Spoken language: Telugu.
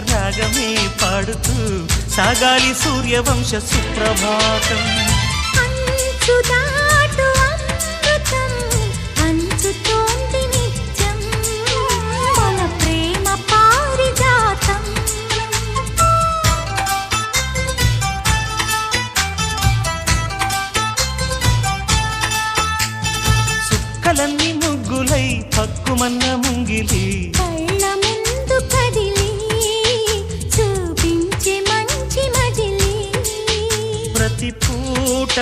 రాగమే పాడుతూ సాగాలి సూర్యవంశ సుప్రభాతం. అంచుదాటు అమృతం అంచుతోంది నిత్యం మన ప్రేమ పారిజాతం. చుక్కలన్నీ ముగ్గులై పక్కుమన్న ముంగిలి కళ్ళ ముందు కదిలి చూపించే మంచి మజిలీ ప్రతి పూట